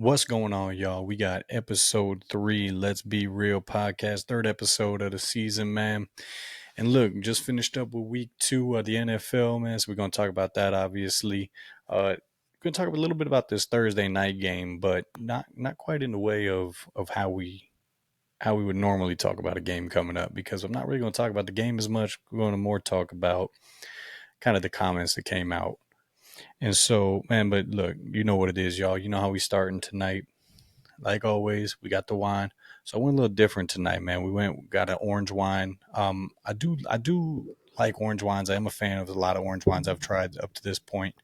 What's going on, y'all? We got episode 3, Let's Be Real podcast, third episode of the season, man. And look, just finished up with week 2 of the NFL, man. So we're going to talk about that, obviously. We're going to talk a little bit about this Thursday night game, but not quite in the way of how we would normally talk about a game coming up, because I'm not really going to talk about the game as much. We're going to more talk about kind of the comments that came out. And so, man, but look, you know what it is, y'all. You know how we starting tonight. Like always, we got the wine. So I went a little different tonight, man. Got an orange wine. I do like orange wines. I am a fan of a lot of orange wines I've tried up to this point.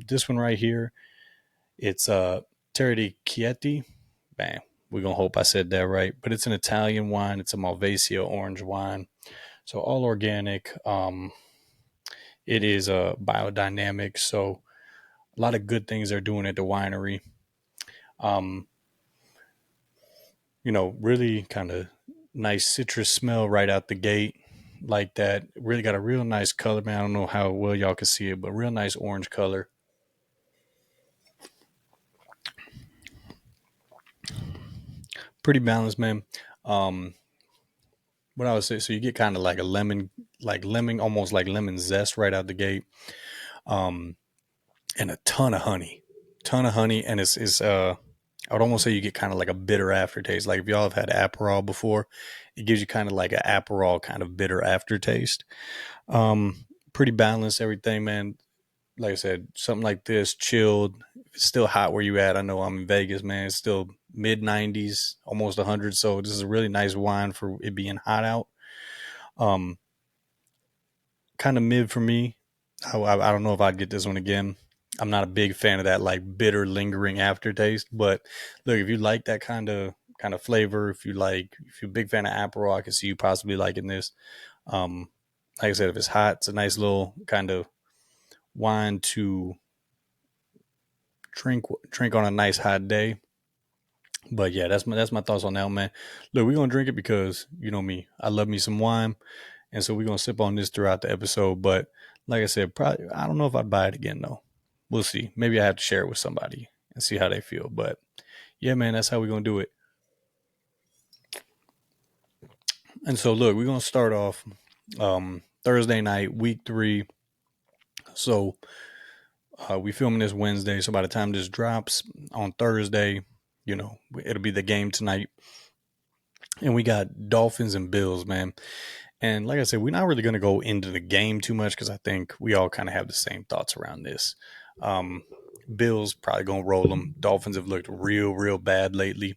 This one right here, it's Terre di Chiete. Bam. We're gonna hope I said that right. But it's an Italian wine. It's a Malvasia orange wine. So all organic. It is biodynamic. So a lot of good things they're doing at the winery. Um, really kind of nice citrus smell right out the gate, like that. Really got a real nice color, man. I don't know how well y'all can see it, but real nice orange color. Pretty balanced, man. Um, what I would say, so you get kind of like a lemon, almost like lemon zest right out the gate, um, and a ton of honey, and it's. I would almost say you get kind of like a bitter aftertaste. Like if y'all have had aperol before, it gives you kind of like an aperol kind of bitter aftertaste. Pretty balanced everything, man. Like I said, something like this, chilled. It's still hot where you at. I know I'm in Vegas, man. It's still mid 90s, almost 100. So this is a really nice wine for it being hot out. Um, Kind of mid for me. I don't know if I'd get this one again. I'm not a big fan of that like bitter, lingering aftertaste. But look, if you like that kind of flavor, if you're a big fan of Aperol, I can see you possibly liking this. Um, like I said, if it's hot, it's a nice little kind of wine to drink on a nice hot day. But yeah, that's my thoughts on that one, man. Look, we're gonna drink it because you know me, I love me some wine, and so we're gonna sip on this throughout the episode. But like I said, probably I don't know if I'd buy it again though. We'll see. Maybe I have to share it with somebody and see how they feel. But yeah, man, that's how we're gonna do it. And so look, we're gonna start off Thursday night, week 3. So we filming this Wednesday, so by the time this drops on Thursday, it'll be the game tonight. And we got Dolphins and Bills, man. And like I said, we're not really going to go into the game too much because I think we all kind of have the same thoughts around this. Um, Bills probably going to roll them. Dolphins have looked real, real bad lately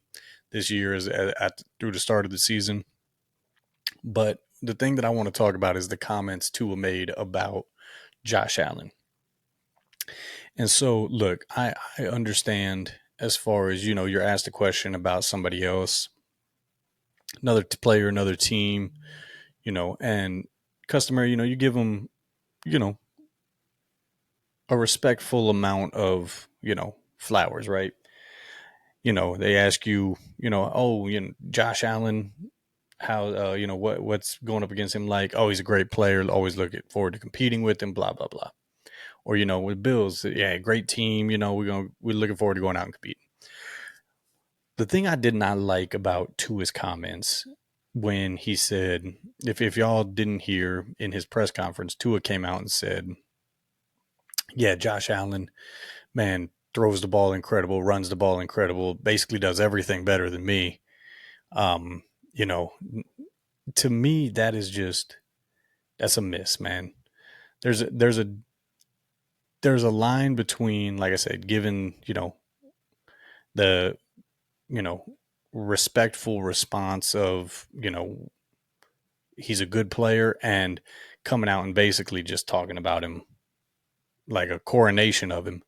this year through the start of the season. But the thing that I want to talk about is the comments Tua made about Josh Allen. And so, look, I understand as far as, you're asked a question about somebody else, another player, another team, and customary, you give them, you know, a respectful amount of, flowers, right? They ask you, oh, Josh Allen, how, what's going up against him like? Oh, he's a great player. Always looking forward to competing with him, blah, blah, blah. Or, with Bills, yeah, great team. We're looking forward to going out and competing. The thing I did not like about Tua's comments when he said, if y'all didn't hear in his press conference, Tua came out and said, yeah, Josh Allen, man, throws the ball incredible, runs the ball incredible, basically does everything better than me. Um, you know, to me, that's a miss, man. There's a, there's a, there's a line between, like I said, giving, the, you know, respectful response of, he's a good player and coming out and basically just talking about him like a coronation of him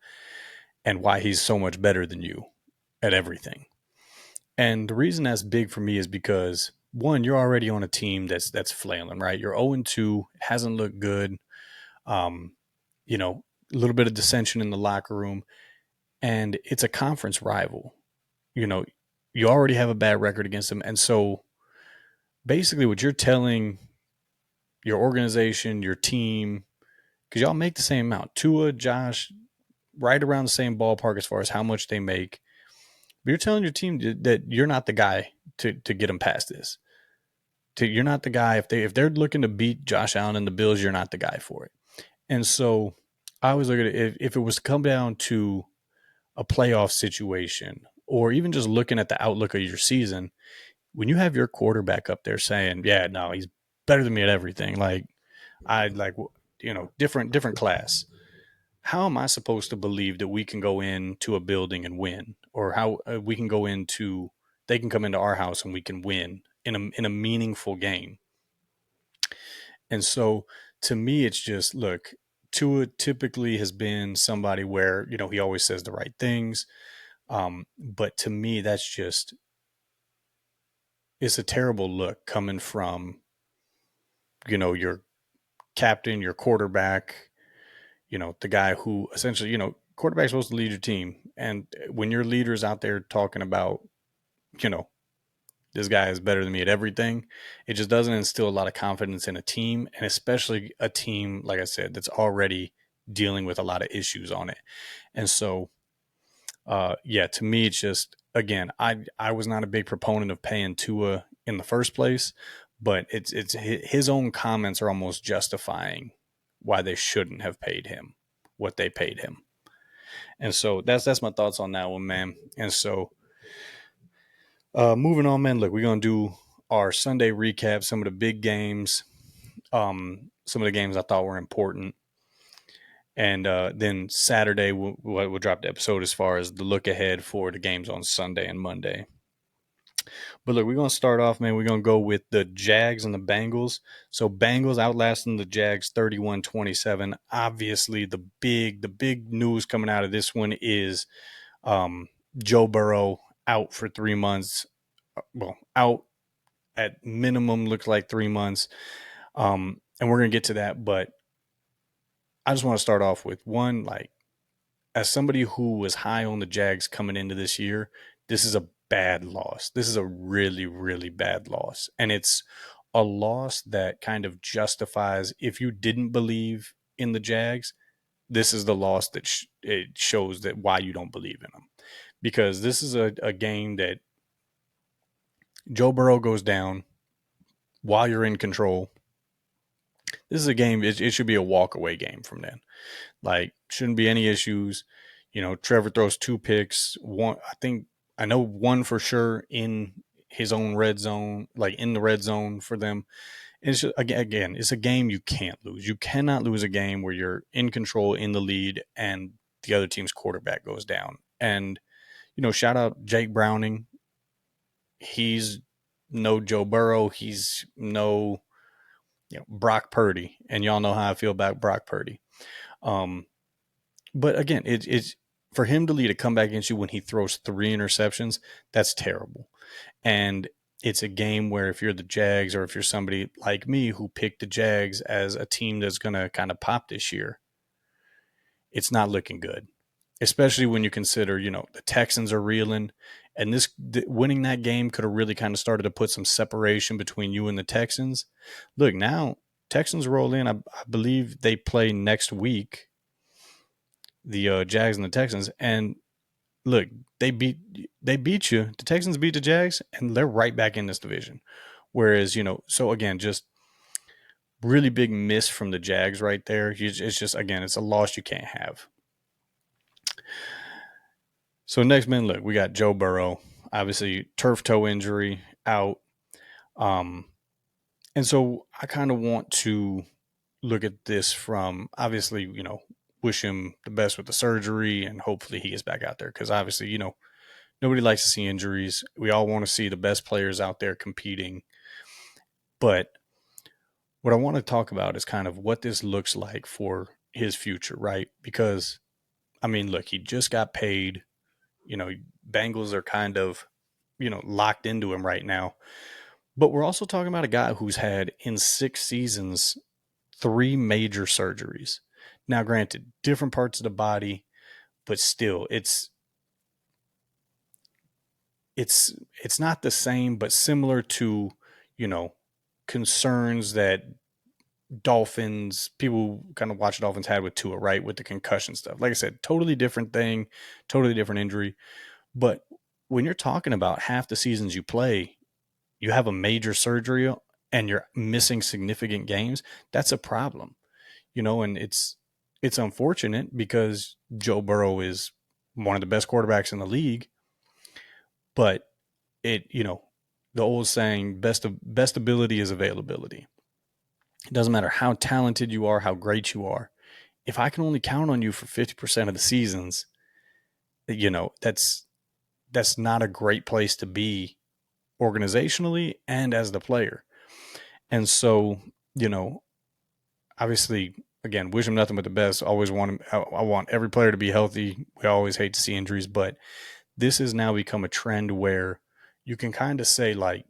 and why he's so much better than you at everything. And the reason that's big for me is because one, you're already on a team that's flailing, right? You're 0-2, hasn't looked good. Um, a little bit of dissension in the locker room, and it's a conference rival. You know, you already have a bad record against them, and so basically, what you're telling your organization, your team, because y'all make the same amount. Tua, Josh, right around the same ballpark as far as how much they make. But you're telling your team that you're not the guy to get them past this. You're not the guy if they're looking to beat Josh Allen and the Bills, you're not the guy for it. And so I always look at it if it was to come down to a playoff situation or even just looking at the outlook of your season, when you have your quarterback up there saying, "Yeah, no, he's better than me at everything," like I like different class. How am I supposed to believe that we can go into a building and win, or how we can go into they can come into our house and we can win in a meaningful game? And so to me, it's just look. Tua typically has been somebody where he always says the right things, but to me, that's just it's a terrible look coming from your captain, your quarterback, the guy who essentially, quarterback's supposed to lead your team. And when your leader's out there talking about, you know, this guy is better than me at everything, it just doesn't instill a lot of confidence in a team, and especially a team, like I said, that's already dealing with a lot of issues on it. And so, yeah, to me, it's just, again, I was not a big proponent of paying Tua in the first place, but it's his own comments are almost justifying why they shouldn't have paid him what they paid him. And so that's my thoughts on that one, man. And so moving on, man. Look, we're gonna do our Sunday recap, some of the big games, some of the games I thought were important, and then Saturday we'll drop the episode as far as the look ahead for the games on Sunday and Monday. But look, we're gonna start off, man. We're gonna go with the Jags and the Bengals. So Bengals outlasting the Jags 31-27. Obviously, the big news coming out of this one is Joe Burrow out for 3 months. Well, out at minimum looks like 3 months. And we're gonna get to that, but I just want to start off with one, like, as somebody who was high on the Jags coming into this year, this is a bad loss. This is a really, really bad loss. And it's a loss that kind of justifies, if you didn't believe in the Jags, this is the loss that it shows that why you don't believe in them. Because this is a game that Joe Burrow goes down while you're in control. This is a game, it should be a walk away game from then. Like, shouldn't be any issues. Trevor throws 2 picks. I know one for sure in his own red zone, like in the red zone for them. It's just, again, it's a game you can't lose. You cannot lose a game where you're in control, in the lead, and the other team's quarterback goes down. And, shout out Jake Browning. He's no Joe Burrow. He's no, Brock Purdy. And y'all know how I feel about Brock Purdy. But again, it's for him to lead a comeback against you when he throws 3 interceptions. That's terrible. And it's a game where if you're the Jags or if you're somebody like me who picked the Jags as a team that's going to kind of pop this year, it's not looking good, especially when you consider, the Texans are reeling. And winning that game could have really kind of started to put some separation between you and the Texans. Look, now Texans roll in. I believe they play next week, the Jags and the Texans. And look, they beat you. The Texans beat the Jags, and they're right back in this division. Whereas, so again, just really big miss from the Jags right there. It's just, again, it's a loss you can't have. So next, man, look, we got Joe Burrow, obviously turf toe injury out. And so I kind of want to look at this from, obviously, wish him the best with the surgery and hopefully he gets back out there. Because obviously, nobody likes to see injuries. We all want to see the best players out there competing. But what I want to talk about is kind of what this looks like for his future, right? Because, I mean, look, he just got paid. Bengals are kind of, locked into him right now. But we're also talking about a guy who's had in 6 seasons 3 major surgeries. Now, granted, different parts of the body, but still, it's not the same, but similar to, concerns that people kind of watch Dolphins had with Tua, right? With the concussion stuff. Like I said, totally different thing, totally different injury. But when you're talking about half the seasons you play, you have a major surgery and you're missing significant games, that's a problem. And it's unfortunate because Joe Burrow is one of the best quarterbacks in the league, but the old saying, best ability is availability. It doesn't matter how talented you are, how great you are. If I can only count on you for 50% of the seasons, that's not a great place to be organizationally and as the player. And so, you know, obviously, again, wish him nothing but the best. Always want him. I want every player to be healthy. We always hate to see injuries, but this has now become a trend where you can kind of say like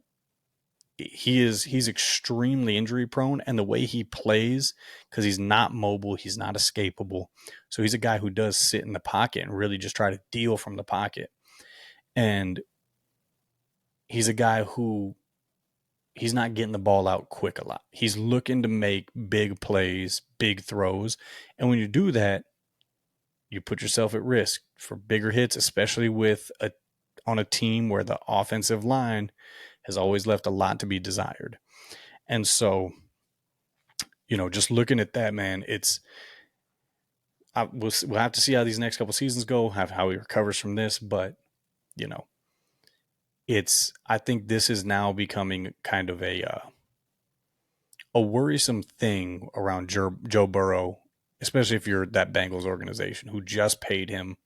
he's extremely injury prone, and the way he plays, because he's not mobile, he's not escapable. So he's a guy who does sit in the pocket and really just try to deal from the pocket. And he's a guy who he's not getting the ball out quick a lot. He's looking to make big plays, big throws. And when you do that, you put yourself at risk for bigger hits, especially on a team where the offensive line has always left a lot to be desired. And so, just looking at that, man, we'll have to see how these next couple seasons go, how he recovers from this. But, you know, I think this is now becoming kind of a worrisome thing around Joe Burrow, especially if you're that Bengals organization who just paid him.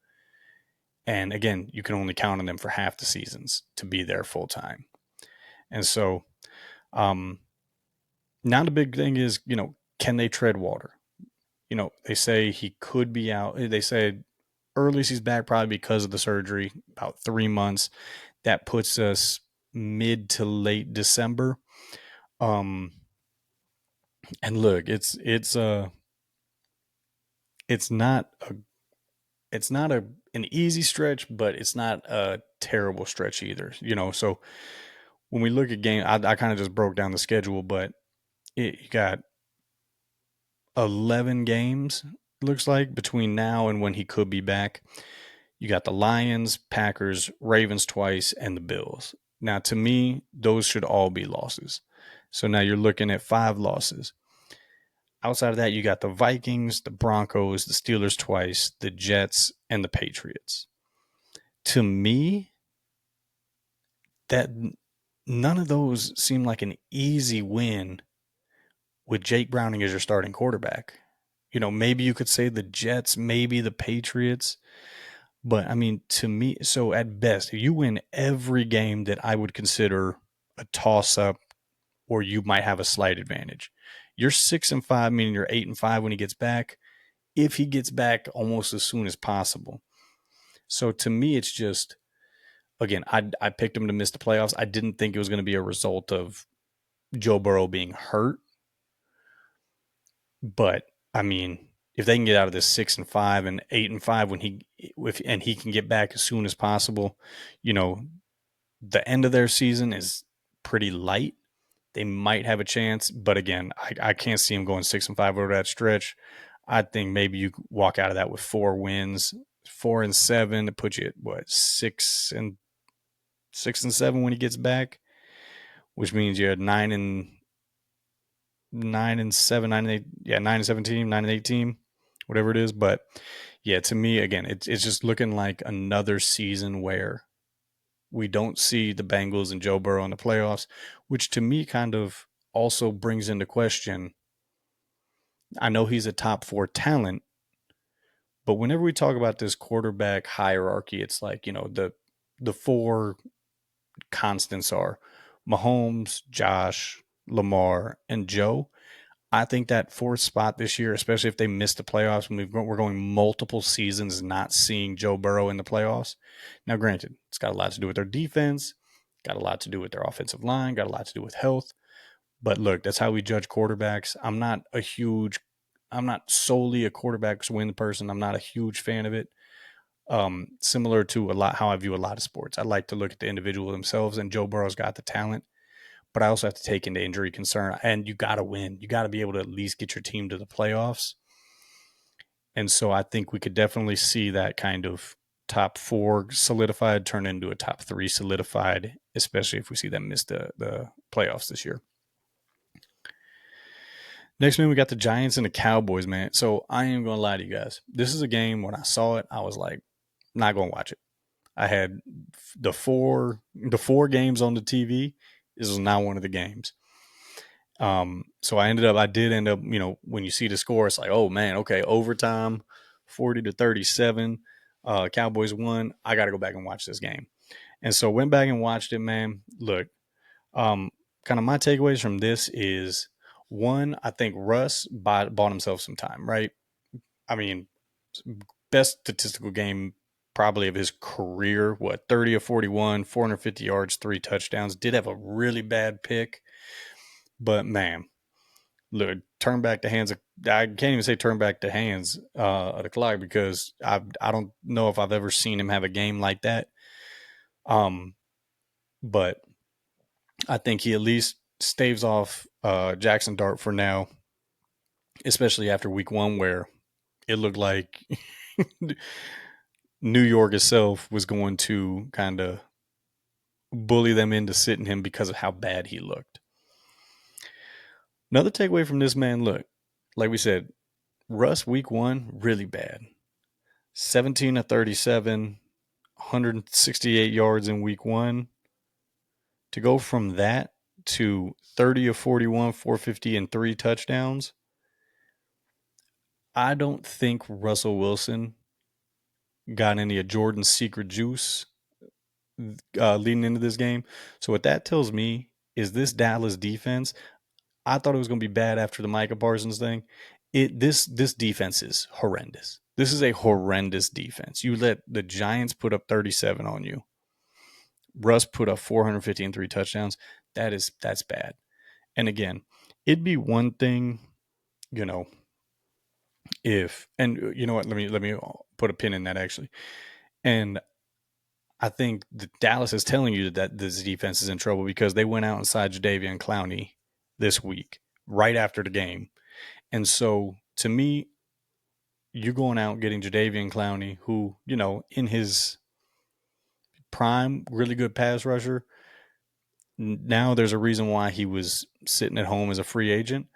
And again, you can only count on them for half the seasons to be there full time. And so, now the big thing is, can they tread water? They say he could be out. They said earliest he's back probably because of the surgery, about 3 months. That puts us mid to late December. And look, it's not an easy stretch, but it's not a terrible stretch either. So when we look at game, I kind of just broke down the schedule, but you got 11 games, looks like, between now and when he could be back. You got the Lions, Packers, Ravens twice, and the Bills. Now, to me, those should all be losses. So now you're looking at 5 losses. Outside of that, you got the Vikings, the Broncos, the Steelers twice, the Jets, and the Patriots. To me, that none of those seem like an easy win with Jake Browning as your starting quarterback. Maybe you could say the Jets, maybe the Patriots. But I mean, to me, so at best, if you win every game that I would consider a toss up or you might have a slight advantage, you're 6-5, meaning you're 8-5 when he gets back, if he gets back almost as soon as possible. So to me, it's just, again, I picked him to miss the playoffs. I didn't think it was going to be a result of Joe Burrow being hurt. But I mean, if they can get out of this 6-5 and 8-5 and he can get back as soon as possible, the end of their season is pretty light. They might have a chance, but again, I can't see him going 6-5 over that stretch. I think maybe you walk out of that with 4 wins, 4-7 to put you at what 6-7 when he gets back, which means you're at 9-7, 9-8, yeah, 9-17, 9-8 team, whatever it is. But yeah, to me, again, it's just looking like another season where we don't see the Bengals and Joe Burrow in the playoffs, which to me kind of also brings into question. I know he's a top 4 talent, but whenever we talk about this quarterback hierarchy, it's like, the 4 constants are Mahomes, Josh, Lamar, and Joe. I think that 4th spot this year, especially if they miss the playoffs, when we're going multiple seasons not seeing Joe Burrow in the playoffs. Now, granted, it's got a lot to do with their defense, got a lot to do with their offensive line, got a lot to do with health. But look, that's how we judge quarterbacks. I'm not solely a quarterbacks win person. I'm not a huge fan of it. Similar to how I view a lot of sports. I like to look at the individual themselves, and Joe Burrow's got the talent. But I also have to take into injury concern, and you got to win. You got to be able to at least get your team to the playoffs. And so I think we could definitely see that kind of top 4 solidified turn into a top 3 solidified, especially if we see them miss the playoffs this year. Next, man, we got the Giants and the Cowboys, man. So I ain't going to lie to you guys. This is a game, when I saw it, I was like, not going to watch it. I had the four games on the TV. This was not one of the games. So I did end up, when you see the score, it's like, oh man, okay, overtime, 40-37. Cowboys won. I got to go back and watch this game. And so went back and watched it, man. Look, kind of my takeaways from this is, one, I think Russ bought himself some time, right? I mean, best statistical game probably of his career. 30 of 41, 450 yards, 3 touchdowns. Did have a really bad pick, but man, look, turn back the hands of, I can't even say turn back the hands of the clock, because I don't know if I've ever seen him have a game like that. But I think he at least staves off Jackson Dart for now, especially after week 1, where it looked like New York itself was going to kind of bully them into sitting him because of how bad he looked. Another takeaway from this, man, look, like we said, Russ week 1, really bad. 17 of 37, 168 yards in week 1. To go from that to 30 of 41, 450, and 3 touchdowns, I don't think Russell Wilson got any of Jordan's secret juice leading into this game. So what that tells me is this Dallas defense, I thought it was going to be bad after the Micah Parsons thing. This defense is horrendous. This is a horrendous defense. You let the Giants put up 37 on you. Russ put up 450 and 3 touchdowns. That's bad. And again, it'd be one thing, if, and you know what, let me put a pin in that actually. And I think Dallas is telling you that this defense is in trouble because they went out and signed Jadeveon Clowney this week, right after the game. And so, to me, you're going out getting Jadeveon Clowney, who, in his prime, really good pass rusher. Now there's a reason why he was sitting at home as a free agent.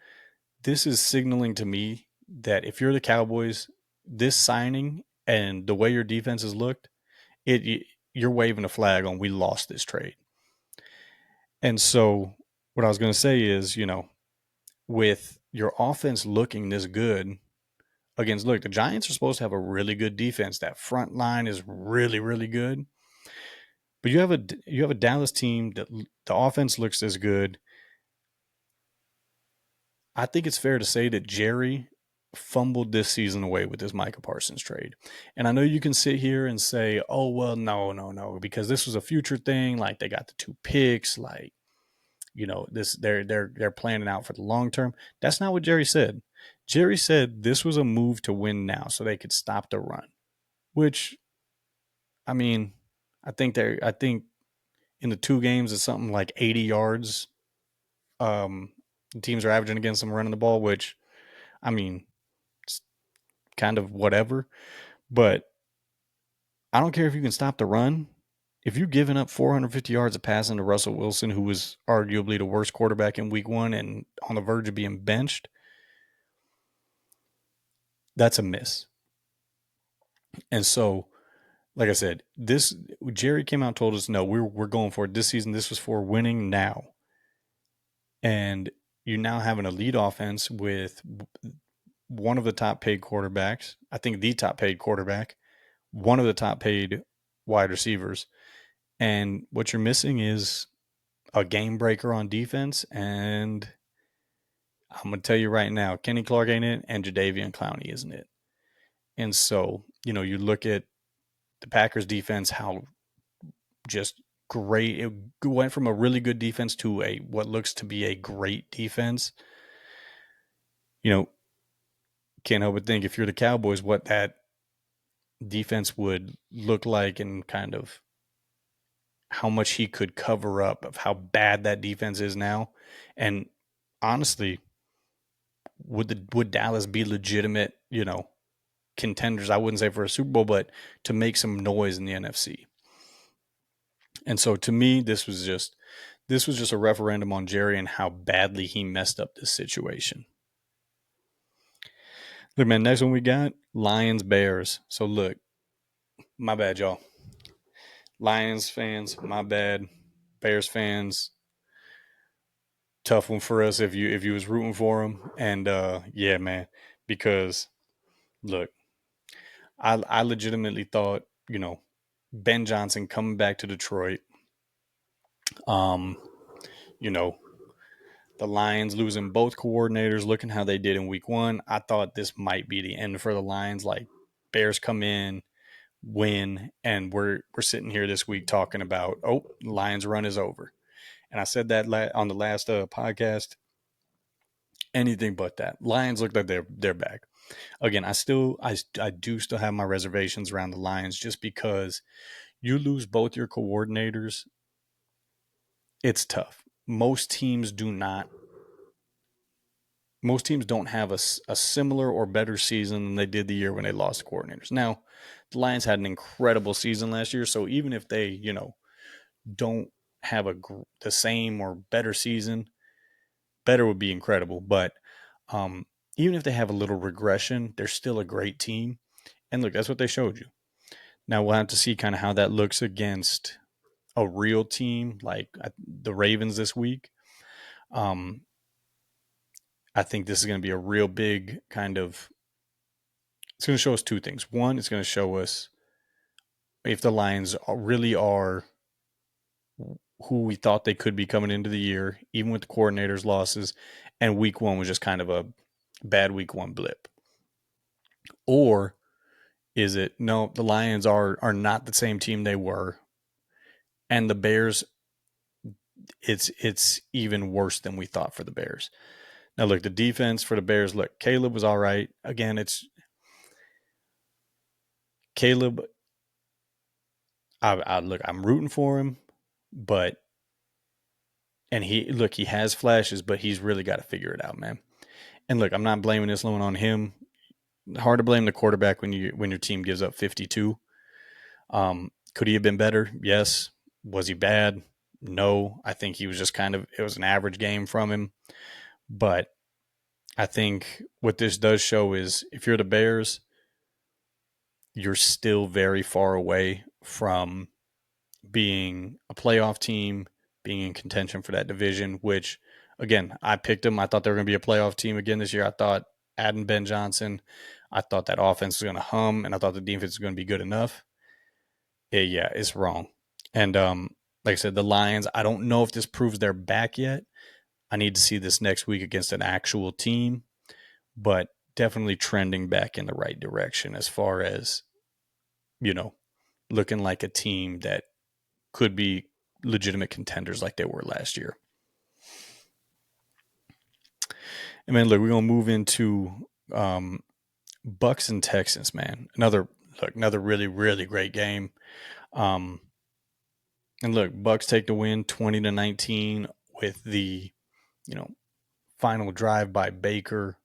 This is signaling to me that if you're the Cowboys, this signing and the way your defense has looked, you're waving a flag on, we lost this trade. And so what I was going to say is, with your offense looking this good against, look, the Giants are supposed to have a really good defense. That front line is really, really good. But you have a Dallas team that the offense looks as good. I think it's fair to say that Jerry fumbled this season away with this Micah Parsons trade. And I know you can sit here and say, oh, well, no, because this was a future thing. Like, they got the 2 picks, like, this they're planning out for the long term. That's not what Jerry said. Jerry said this was a move to win now so they could stop the run. Which, I mean, I think in the 2 games it's something like 80 yards. Teams are averaging against them running the ball, which, I mean, it's kind of whatever. But I don't care if you can stop the run. If you're giving up 450 yards of passing to Russell Wilson, who was arguably the worst quarterback in week 1 and on the verge of being benched, that's a miss. And so, like I said, Jerry came out and told us, no, we're going for it this season. This was for winning now. And you now have an elite offense with one of the top paid quarterbacks, I think the top paid quarterback, one of the top paid wide receivers. And what you're missing is a game breaker on defense. And I'm going to tell you right now, Kenny Clark ain't it, and Jadeveon Clowney isn't it. And so, you look at the Packers defense, how just great. It went from a really good defense to what looks to be a great defense. Can't help but think, if you're the Cowboys, what that defense would look like, and kind of how much he could cover up of how bad that defense is now. And honestly, would Dallas be legitimate, contenders. I wouldn't say for a Super Bowl, but to make some noise in the NFC. And so to me, this was just a referendum on Jerry and how badly he messed up this situation. Look, man, next one we got Lions Bears. So look, my bad, y'all. Lions fans, my bad. Bears fans, tough one for us if you was rooting for them. And yeah, man, because look, I legitimately thought, Ben Johnson coming back to Detroit, um, you know, the Lions losing both coordinators, looking how they did in week one. I thought this might be the end for the Lions. Like Bears come in, win, and we're sitting here this week talking about, oh, Lions run is over. And I said that on the last podcast. Anything but that. Lions look like they're back. Again, I do still have my reservations around the Lions just because you lose both your coordinators. It's tough. Most teams don't have a similar or better season than they did the year when they lost coordinators. Now, the Lions had an incredible season last year, so even if they, don't have the same or better season, better would be incredible. But um, even if they have a little regression, they're still a great team. And look, that's what they showed you. Now we'll have to see kind of how that looks against a real team like the Ravens this week. Um, I think this is going to be a real big kind of. It's going to show us two things. One, it's going to show us if the Lions really are who we thought they could be coming into the year, even with the coordinators' losses, and week one was just kind of a bad week one blip. Or is it no, the Lions are not the same team they were, and the Bears, it's even worse than we thought for the Bears. Now look, the defense for the Bears, look, Caleb was all right. Again, it's Caleb. I'm rooting for him, but he has flashes, but he's really got to figure it out, man. And look, I'm not blaming this one on him. Hard to blame the quarterback when your team gives up 52. Could he have been better? Yes. Was he bad? No. I think he was just it was an average game from him. But I think what this does show is if you're the Bears, you're still very far away from being a playoff team, being in contention for that division, which, again, I picked them. I thought they were going to be a playoff team again this year. I thought adding Ben Johnson, I thought that offense was going to hum, and I thought the defense was going to be good enough. Yeah, it's wrong. And like I said, the Lions, I don't know if this proves they're back yet. I need to see this next week against an actual team, but definitely trending back in the right direction as far as, looking like a team that could be legitimate contenders like they were last year. And man, look, we're gonna move into Bucks and Texans, man. Another really, really great game. Um, and look, Bucks take the win 20-19 with the, final drive by Baker.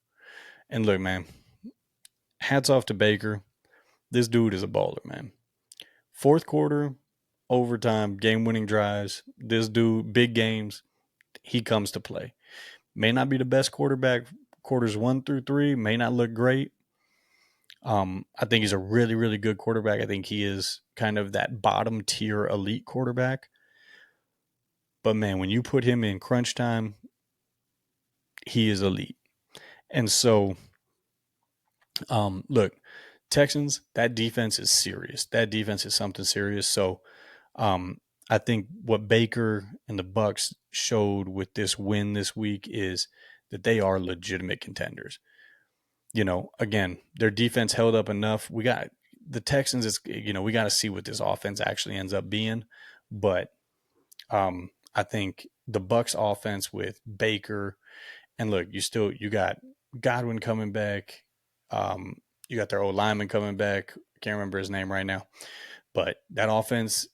And look, man, hats off to Baker. This dude is a baller, man. Fourth quarter, overtime, game winning drives. This dude, big games, he comes to play. May not be the best quarterback quarters 1-3, may not look great. I think he's a really, really good quarterback. I think he is kind of that bottom tier elite quarterback. But man, when you put him in crunch time, he is elite. And so, look, Texans, that defense is serious. That defense is something serious. So, I think what Baker and the Bucks showed with this win this week is that they are legitimate contenders. Again, their defense held up enough. We got the Texans. We got to see what this offense actually ends up being. But I think the Bucks offense with Baker and look, you got Godwin coming back. You got their old lineman coming back. Can't remember his name right now, but that offense,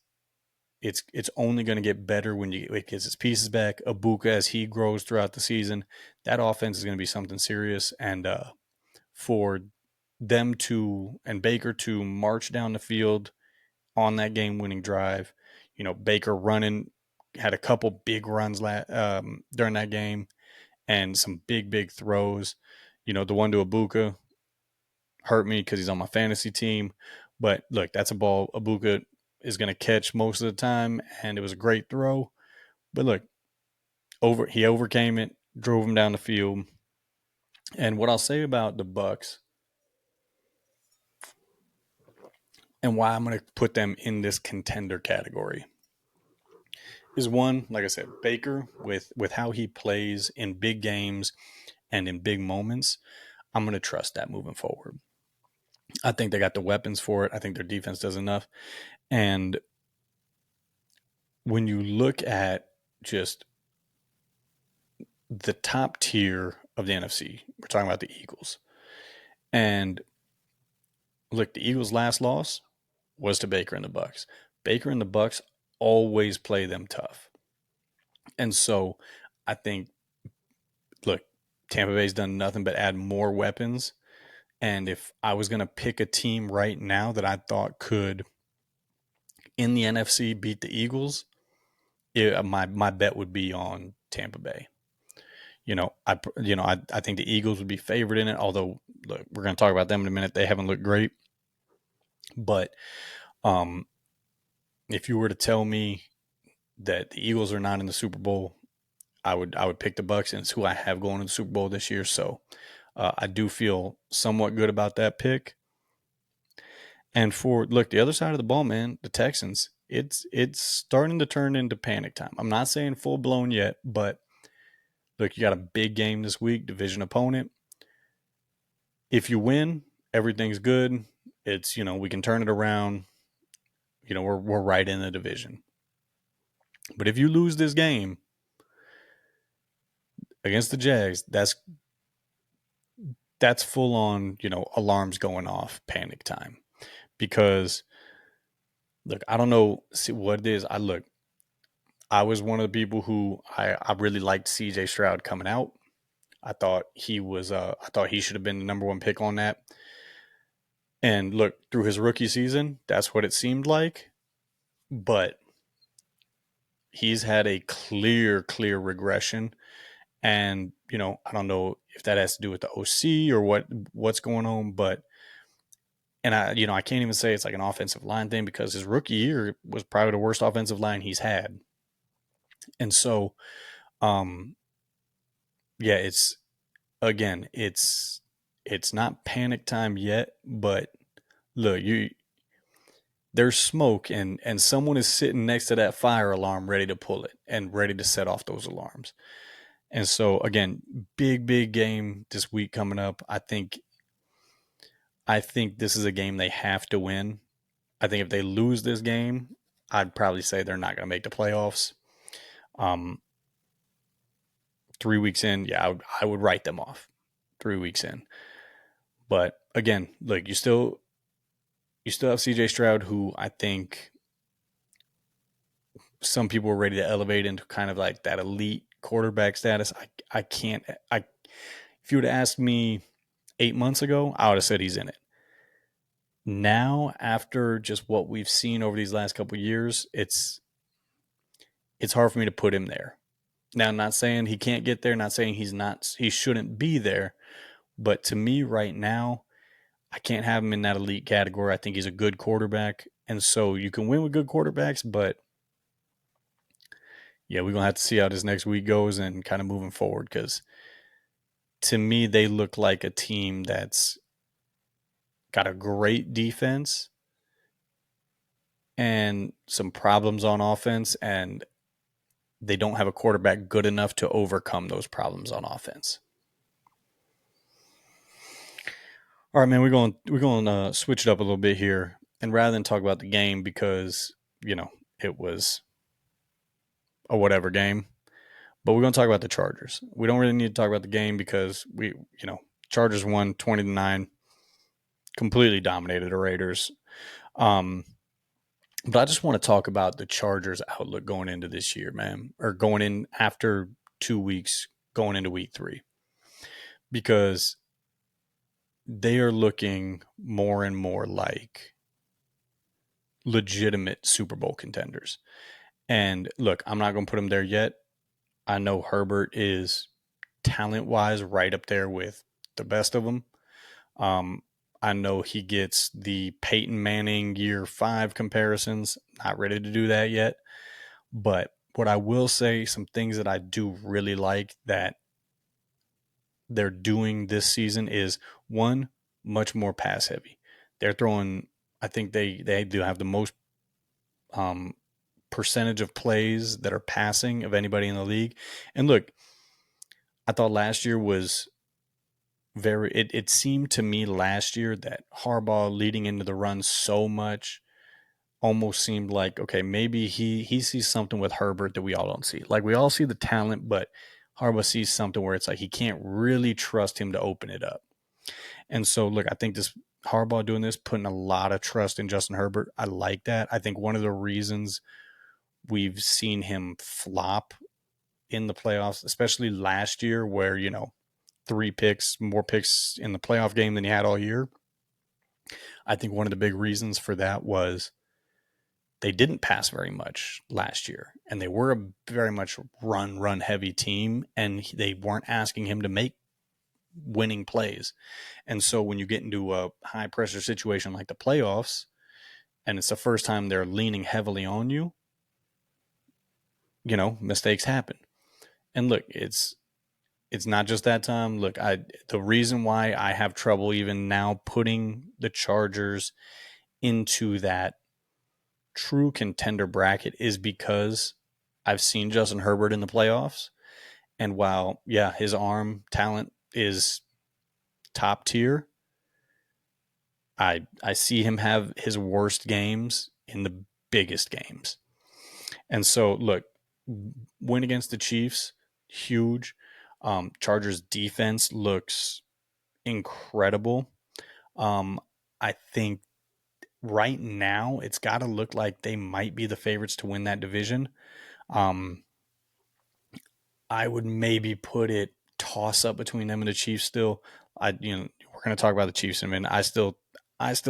it's only going to get better when it gets its pieces back. Abuka, as he grows throughout the season, that offense is going to be something serious. And for and Baker to march down the field on that game-winning drive. Baker running had a couple big runs during that game and some big throws. The one to Ibuka hurt me because he's on my fantasy team. But look, that's a ball Ibuka is going to catch most of the time, and it was a great throw. But look, he overcame it, drove him down the field. And what I'll say about the Bucks and why I'm going to put them in this contender category is one, like I said, Baker with how he plays in big games and in big moments. I'm going to trust that moving forward. I think they got the weapons for it. I think their defense does enough. And when you look at just the top tier of the NFC, we're talking about the Eagles. And look, the Eagles' last loss was to Baker and the Bucks. Baker and the Bucks always play them tough. And so I think, look, Tampa Bay's done nothing but add more weapons. And if I was going to pick a team right now that I thought could, in the NFC, beat the Eagles, my bet would be on Tampa Bay. I think the Eagles would be favored in it. Although, look, we're going to talk about them in a minute. They haven't looked great, but if you were to tell me that the Eagles are not in the Super Bowl, I would pick the Bucks, and it's who I have going to the Super Bowl this year. So I do feel somewhat good about that pick. And the other side of the ball, man, the Texans, it's starting to turn into panic time. I'm not saying full blown yet, but look, you got a big game this week, division opponent. If you win, everything's good. It's, we can turn it around. We're right in the division. But if you lose this game against the Jags, that's full on, alarms going off, panic time. Because look, I don't know what it is. I was one of the people who I really liked CJ Stroud coming out. I thought he should have been the number one pick on that. And look, through his rookie season, that's what it seemed like. But he's had a clear regression. And, I don't know if that has to do with the OC or what's going on, but I can't even say it's like an offensive line thing because his rookie year was probably the worst offensive line he's had. And so, yeah, it's not panic time yet, but look, there's smoke and someone is sitting next to that fire alarm ready to pull it and ready to set off those alarms. And so again, big game this week coming up. I think this is a game they have to win. I think if they lose this game, I'd probably say they're not going to make the playoffs. 3 weeks in, yeah, I would write them off 3 weeks in. But again, look, you still have CJ Stroud, who I think some people were ready to elevate into kind of like that elite quarterback status. If you would have asked me 8 months ago, I would have said he's in it. Now, after just what we've seen over these last couple of years, it's hard for me to put him there. Now, I'm not saying he can't get there, not saying he shouldn't be there, but to me right now, I can't have him in that elite category. I think he's a good quarterback, and so you can win with good quarterbacks, but yeah, we're going to have to see how this next week goes and kind of moving forward because to me, they look like a team that's got a great defense and some problems on offense, and they don't have a quarterback good enough to overcome those problems on offense. All right, man, we're going to switch it up a little bit here, and rather than talk about the game because it was a whatever game, but we're going to talk about the Chargers. We don't really need to talk about the game because Chargers won 20-9, completely dominated the Raiders. But I just want to talk about the Chargers' outlook going into this year, man, or going in after 2 weeks, going into week 3. Because they are looking more and more like legitimate Super Bowl contenders. And look, I'm not going to put them there yet. I know Herbert is talent wise right up there with the best of them. Um, I know he gets the Peyton Manning year 5 comparisons. Not ready to do that yet. But what I will say, some things that I do really like that they're doing this season is one, much more pass heavy. They're throwing, I think they do have the most um, percentage of plays that are passing of anybody in the league. And look, I thought last year was it seemed to me last year that Harbaugh leading into the run so much almost seemed like, okay, maybe he sees something with Herbert that we all don't see. Like we all see the talent, but Harbaugh sees something where it's like he can't really trust him to open it up. And so look, I think this Harbaugh doing this, putting a lot of trust in Justin Herbert. I like that. I think one of the reasons we've seen him flop in the playoffs, especially last year, where, 3 picks, more picks in the playoff game than he had all year. I think one of the big reasons for that was they didn't pass very much last year, and they were a very much run heavy team, and they weren't asking him to make winning plays. And so when you get into a high pressure situation like the playoffs, and it's the first time they're leaning heavily on you, mistakes happen. And look, it's not just that time. Look, the reason why I have trouble even now putting the Chargers into that true contender bracket is because I've seen Justin Herbert in the playoffs. And while, yeah, his arm talent is top tier, I see him have his worst games in the biggest games. And so, look, win against the Chiefs, huge. Chargers defense looks incredible. Um, I think right now it's got to look like they might be the favorites to win that division. Um, I would maybe put it toss up between them and the Chiefs still. We're going to talk about the Chiefs in a minute. I still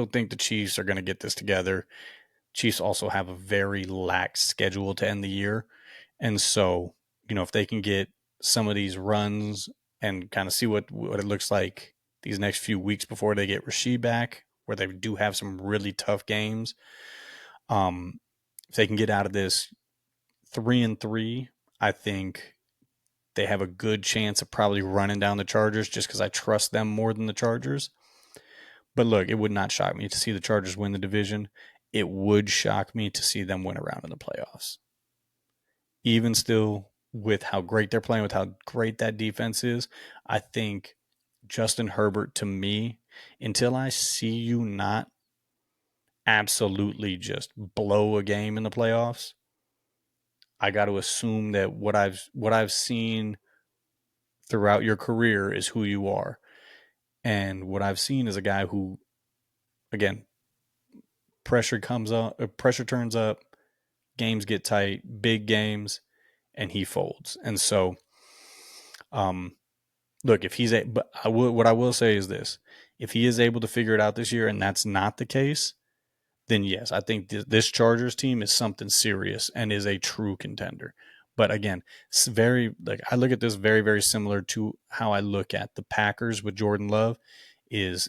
think the Chiefs are going to get this together. Chiefs also have a very lax schedule to end the year. And so, if they can get some of these runs and kind of see what it looks like these next few weeks before they get Rasheed back, where they do have some really tough games. If they can get out of this 3-3, I think they have a good chance of probably running down the Chargers just because I trust them more than the Chargers. But look, it would not shock me to see the Chargers win the division. It would shock me to see them win a round in the playoffs. Even still, with how great they're playing, with how great that defense is, I think Justin Herbert, to me, until I see you not absolutely just blow a game in the playoffs, I got to assume that what I've seen throughout your career is who you are. And what I've seen is a guy who, again, pressure turns up, games get tight, big games, and he folds. And so, look, if he's but what I will say is this: if he is able to figure it out this year, and that's not the case, then yes, I think this Chargers team is something serious and is a true contender. But again, it's I look at this very, very similar to how I look at the Packers with Jordan Love. It's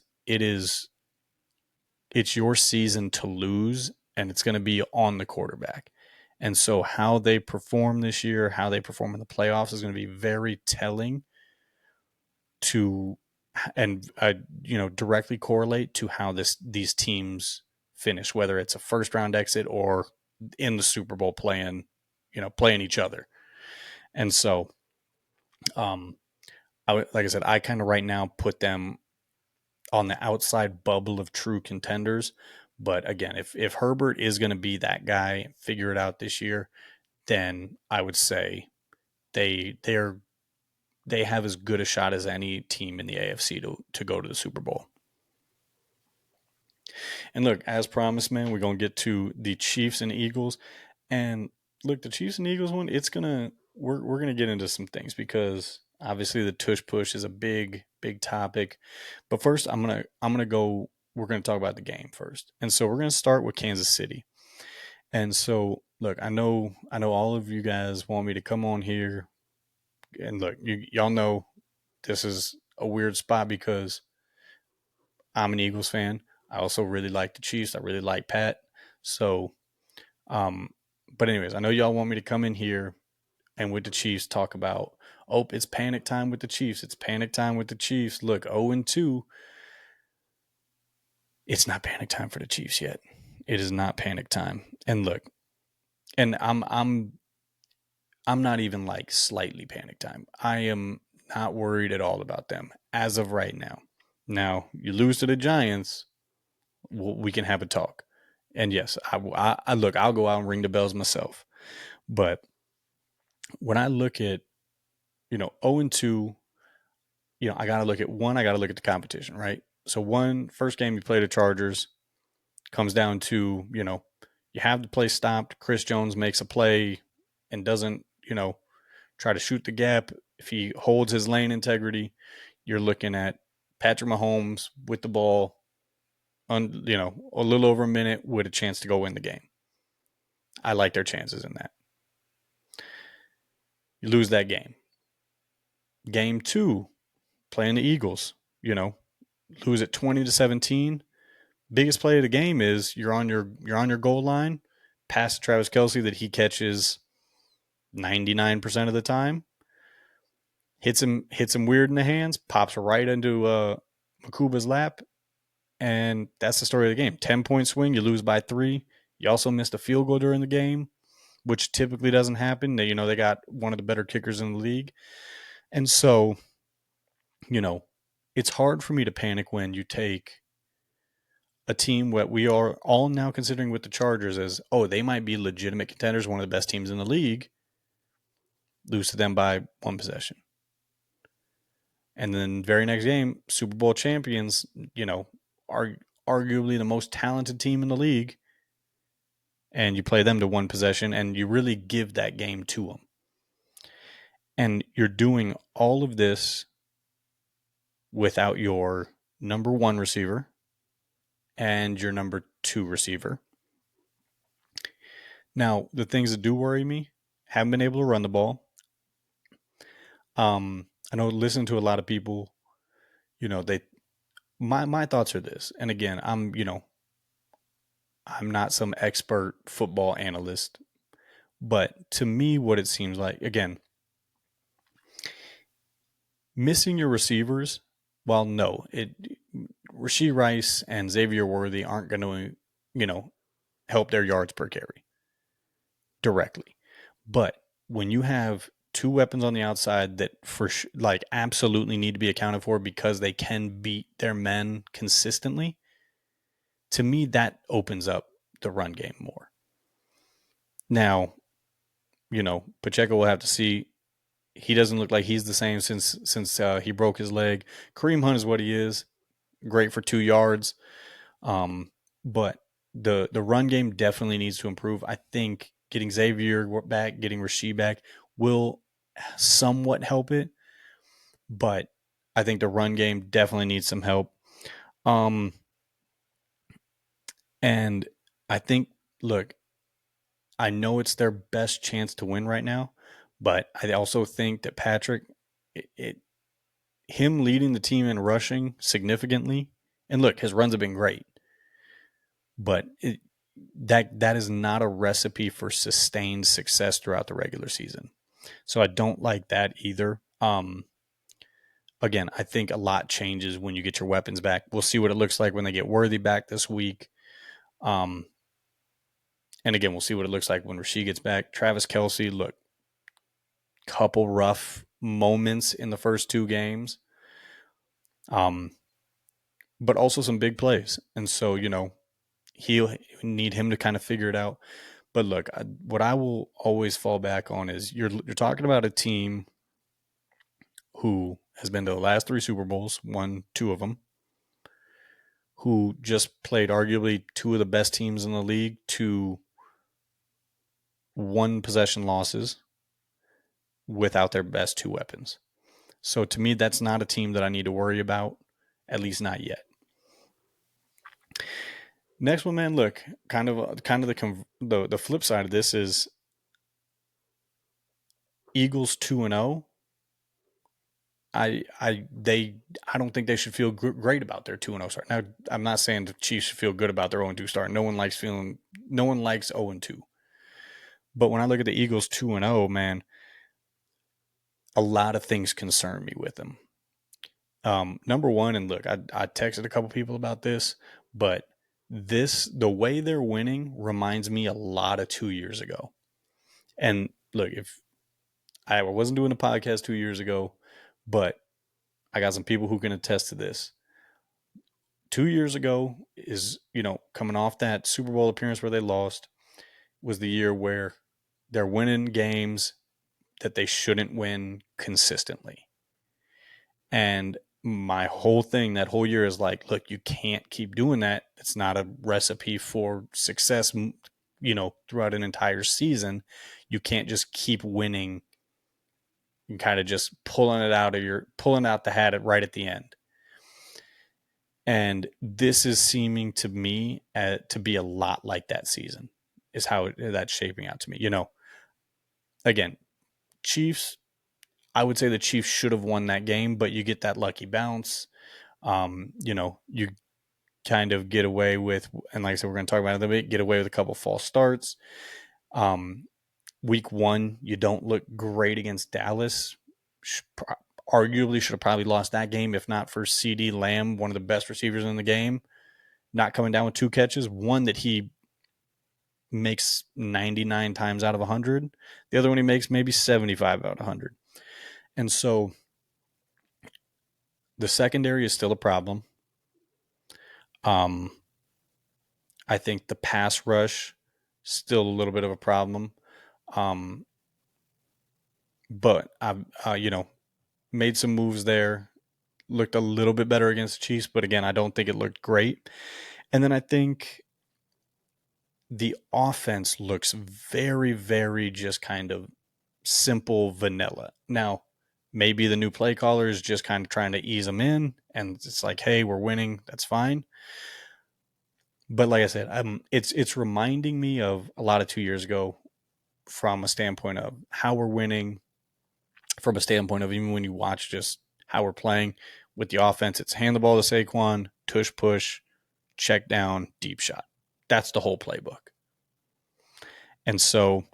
your season to lose, and it's going to be on the quarterback. And so how they perform this year, how they perform in the playoffs is going to be very telling to and directly correlate to how these teams finish, whether it's a first round exit or in the Super Bowl playing each other. And so, like I said, I kind of right now put them on the outside bubble of true contenders. But again, if Herbert is going to be that guy, figure it out this year, then I would say they have as good a shot as any team in the AFC to go to the Super Bowl. And look, as promised, man, we're gonna get to the Chiefs and Eagles. And look, the Chiefs and Eagles one, we're gonna get into some things because Obviously, the tush push is a big, big topic. But first, I'm gonna go. We're gonna talk about the game first, and so we're gonna start with Kansas City. And so, look, I know all of you guys want me to come on here, and look, y'all know this is a weird spot because I'm an Eagles fan. I also really like the Chiefs. I really like Pat. So, um, but anyways, I know y'all want me to come in here and with the Chiefs talk about, oh, it's panic time with the Chiefs. It's panic time with the Chiefs. Look, 0-2. It's not panic time for the Chiefs yet. It is not panic time. And look, and I'm not even like slightly panic time. I am not worried at all about them as of right now. Now, you lose to the Giants, we can have a talk. And yes, I look, I'll go out and ring the bells myself. But when I look at, 0-2, I got to look at one, I got to look at the competition, right? So, first game you play the Chargers comes down to, you have the play stopped. Chris Jones makes a play and doesn't, try to shoot the gap. If he holds his lane integrity, you're looking at Patrick Mahomes with the ball, a little over a minute with a chance to go win the game. I like their chances in that. You lose that game. Game two, playing the Eagles, lose at 20-17. Biggest play of the game is you're on your goal line, pass to Travis Kelce that he catches 99% of the time. Hits him weird in the hands, pops right into Makuba's lap, and that's the story of the game. 10-point swing, you lose by 3. You also missed a field goal during the game, which typically doesn't happen. They got one of the better kickers in the league. And so, it's hard for me to panic when you take a team what we are all now considering with the Chargers as, oh, they might be legitimate contenders, one of the best teams in the league, lose to them by one possession. And then very next game, Super Bowl champions, are arguably the most talented team in the league, and you play them to one possession, and you really give that game to them. And you're doing all of this without your number 1 receiver and your number 2 receiver. Now, the things that do worry me, haven't been able to run the ball. I know listening to a lot of people, they my thoughts are this. And again, I'm not some expert football analyst, but to me what it seems like, again, missing your receivers, well, no, Rashee Rice and Xavier Worthy aren't going to, help their yards per carry directly. But when you have 2 weapons on the outside that absolutely need to be accounted for because they can beat their men consistently, to me that opens up the run game more. Now, Pacheco will have to see. He doesn't look like he's the same since he broke his leg. Kareem Hunt is what he is, great for 2 yards. But the run game definitely needs to improve. I think getting Xavier back, getting Rashee back will somewhat help it, but I think the run game definitely needs some help. And I think, look, I know it's their best chance to win right now, but I also think that Patrick, him leading the team in rushing significantly, and look, his runs have been great, but that is not a recipe for sustained success throughout the regular season. So I don't like that either. Again, I think a lot changes when you get your weapons back. We'll see what it looks like when they get Worthy back this week. And again, we'll see what it looks like when Rashee gets back. Travis Kelce, look, couple rough moments in the first 2 games. But also some big plays. And so, he'll need him to kind of figure it out. But look, what I will always fall back on is you're talking about a team who has been to the last 3 Super Bowls, won 2 of them, who just played arguably 2 of the best teams in the league to 1 possession losses without their best 2 weapons. So to me, that's not a team that I need to worry about, at least not yet. Next one, man. Look, kind of the flip side of this is Eagles 2-0. I don't think they should feel great about their 2-0 start. Now, I'm not saying the Chiefs should feel good about their 0-2 start. No one likes 0-2. But when I look at the Eagles 2-0, man, a lot of things concern me with them. Number one, and look, I texted a couple people about this, but the way they're winning reminds me a lot of 2 years ago. And look, if I wasn't doing a podcast 2 years ago, but I got some people who can attest to this. 2 years ago is, coming off that Super Bowl appearance where they lost, was the year where they're winning games that they shouldn't win consistently. And my whole thing that whole year is like, look, you can't keep doing that. It's not a recipe for success, throughout an entire season. You can't just keep winning and kind of just pulling out the hat right at the end. And this is seeming to me to be a lot like that season, is how that's shaping out to me. Again, Chiefs, I would say the Chiefs should have won that game, but you get that lucky bounce. You kind of get away with, and like I said, we're going to talk about it a bit, get away with a couple false starts. Week 1, you don't look great against Dallas. Arguably should have probably lost that game if not for CeeDee Lamb, one of the best receivers in the game, not coming down with 2 catches. One that he makes 99 times out of 100. The other one he makes maybe 75 out of 100. And so the secondary is still a problem. I think the pass rush still a little bit of a problem. But I've made some moves there. Looked a little bit better against the Chiefs, but again, I don't think it looked great. And then I think the offense looks very, very just kind of simple vanilla. Now, maybe the new play caller is just kind of trying to ease them in, and it's like, hey, we're winning, that's fine. But like I said, it's reminding me of a lot of 2 years ago from a standpoint of how we're winning, from a standpoint of even when you watch just how we're playing with the offense, it's hand the ball to Saquon, tush push, check down, deep shot. That's the whole playbook. And so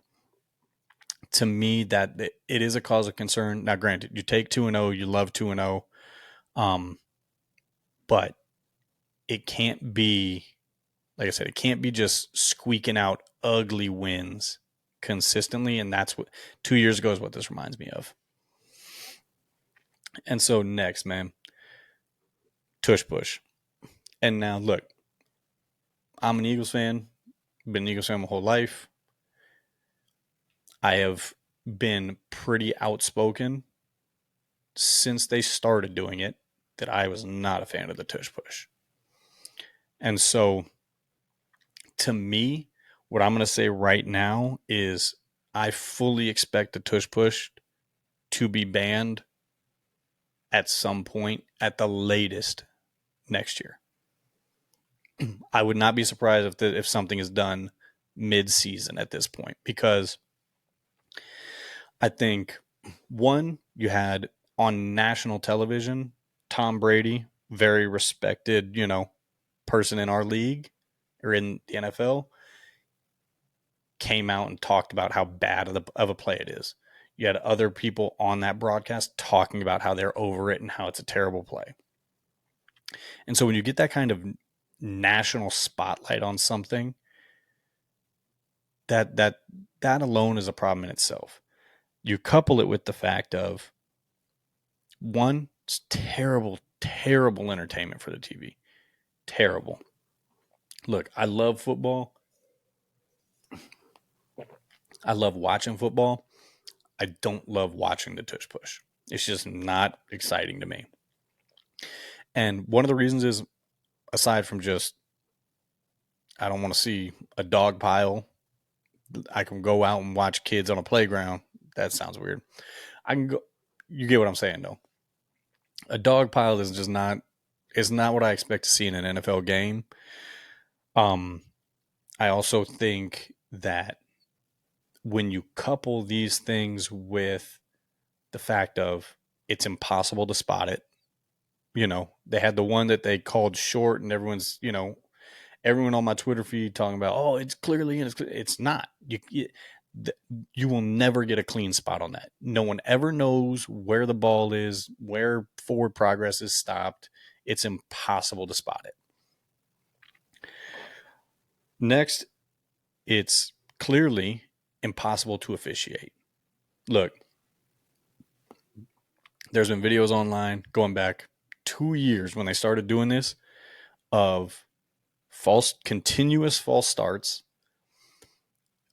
to me, that it is a cause of concern. Now, granted, you take 2-0, you love 2-0, but it can't be, like I said, it can't be just squeaking out ugly wins consistently. And that's what 2 years ago is what this reminds me of. And so next, man, tush push. And now look, I'm an Eagles fan, been an Eagles fan my whole life. I have been pretty outspoken since they started doing it that I was not a fan of the tush push. And so to me, what I'm going to say right now is I fully expect the tush push to be banned at some point, at the latest next year. I would not be surprised if something is done mid-season at this point, because I think, one, you had on national television, Tom Brady, very respected, person in our league or in the NFL, came out and talked about how bad of a play it is. You had other people on that broadcast talking about how they're over it and how it's a terrible play. And so when you get that kind of national spotlight on something, that alone is a problem in itself. You couple it with the fact of, one, it's terrible, terrible entertainment for the TV. Terrible. Look, I love football. I love watching football. I don't love watching the tush push. It's just not exciting to me. And one of the reasons is, aside from just, I don't want to see a dog pile. I can go out and watch kids on a playground. That sounds weird. I can go. You get what I'm saying, though. A dog pile is just not is not what I expect to see in an NFL game. Um, I also think that when you couple these things with the fact of it's impossible to spot it, they had the one that they called short, and everyone on my Twitter feed talking about, oh, it's clearly in. It's not. You will never get a clean spot on that. No one ever knows where the ball is, where forward progress is stopped. It's impossible to spot it. Next, it's clearly impossible to officiate. Look, there's been videos online going back 2 years when they started doing this of continuous false starts.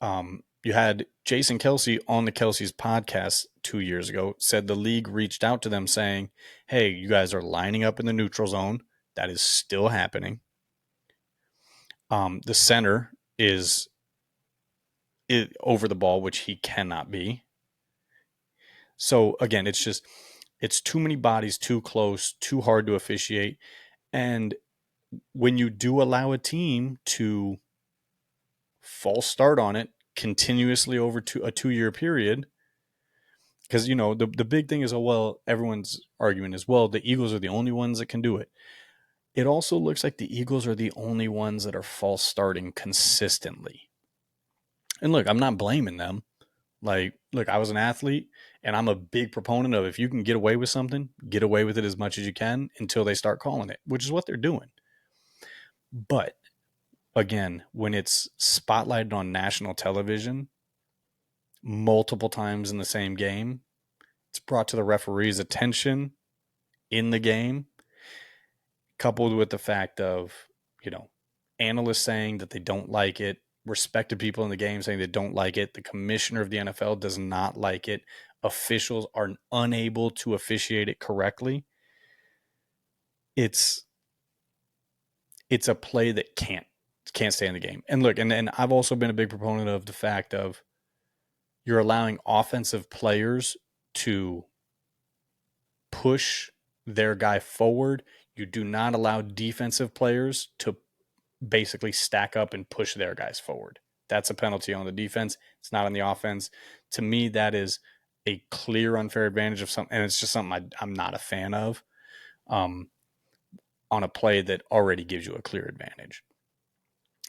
You had Jason Kelsey on the Kelsey's podcast 2 years ago said the league reached out to them saying, hey, you guys are lining up in the neutral zone. That is still happening. The center is over the ball, which he cannot be. So again, it's too many bodies, too close, too hard to officiate. And when you do allow a team to false start on it continuously over a 2 year period, because the big thing is, oh well, everyone's argument is, well, the Eagles are the only ones that can do it. It also looks like the Eagles are the only ones that are false starting consistently. And look, I'm not blaming them. Like, look, I was an athlete, and I'm a big proponent of, if you can get away with something, get away with it as much as you can until they start calling it, which is what they're doing. But again, when it's spotlighted on national television multiple times in the same game, it's brought to the referee's attention in the game, coupled with the fact of, analysts saying that they don't like it, respected people in the game saying they don't like it, the commissioner of the NFL does not like it, officials are unable to officiate it correctly. It's a play that can't stay in the game. And look, and I've also been a big proponent of the fact of, you're allowing offensive players to push their guy forward. You do not allow defensive players to basically stack up and push their guys forward. That's a penalty on the defense. It's not on the offense. To me, that is a clear unfair advantage of something, and it's just something I'm not a fan of, on a play that already gives you a clear advantage.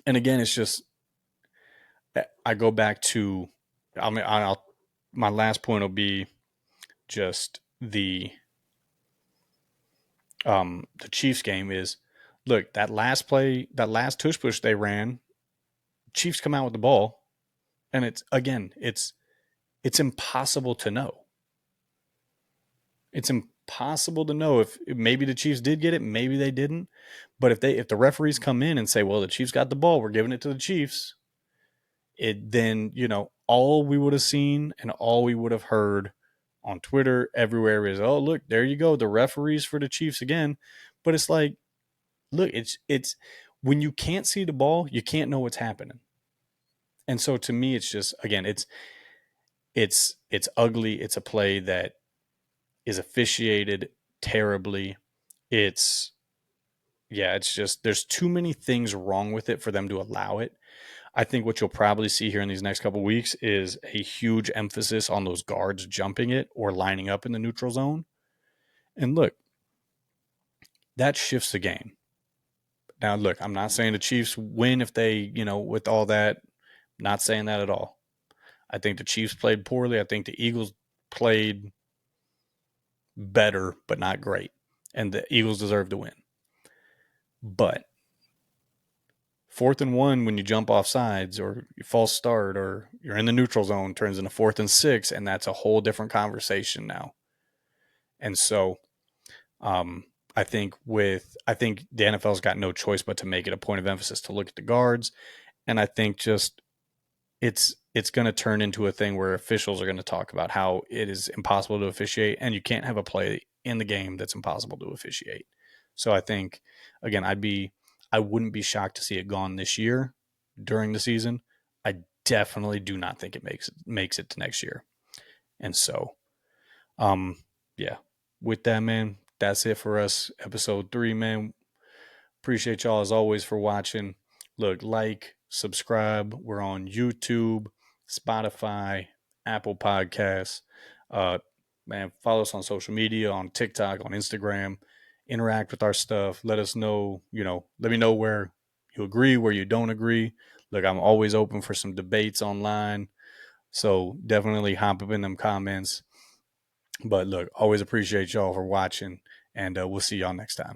And again, it's just, I go back to, my last point will be just the Chiefs game is, look, that last play, that last tush push they ran, Chiefs come out with the ball, and it's impossible to know. It's impossible to know if maybe the Chiefs did get it, maybe they didn't. But if the referees come in and say, well, the Chiefs got the ball, we're giving it to the Chiefs, then all we would have seen and all we would have heard on Twitter everywhere is, oh, look, there you go, the referees for the Chiefs again. But it's like, look, it's when you can't see the ball, you can't know what's happening. And so to me, it's just, again, it's ugly. It's a play that is officiated terribly. It's just, there's too many things wrong with it for them to allow it. I think what you'll probably see here in these next couple of weeks is a huge emphasis on those guards jumping it or lining up in the neutral zone. And look, that shifts the game. Now, look, I'm not saying the Chiefs win if they, with all that, not saying that at all. I think the Chiefs played poorly. I think the Eagles played better, but not great. And the Eagles deserve to win. But 4th and 1, when you jump off sides or you false start or you're in the neutral zone, turns into 4th and 6, and that's a whole different conversation now. And so I think the NFL's got no choice but to make it a point of emphasis to look at the guards. And I think just it's going to turn into a thing where officials are going to talk about how it is impossible to officiate, and you can't have a play in the game that's impossible to officiate. So I think, again, I wouldn't be shocked to see it gone this year during the season. I definitely do not think it makes it to next year. And so, yeah, with that, man, that's it for us. Episode 3, man. Appreciate y'all as always for watching. Look, like, subscribe. We're on YouTube, Spotify, Apple Podcasts. Man, follow us on social media, on TikTok, on Instagram. Interact with our stuff. Let us know, let me know where you agree, where you don't agree. Look, I'm always open for some debates online. So definitely hop up in them comments. But look, always appreciate y'all for watching, and we'll see y'all next time.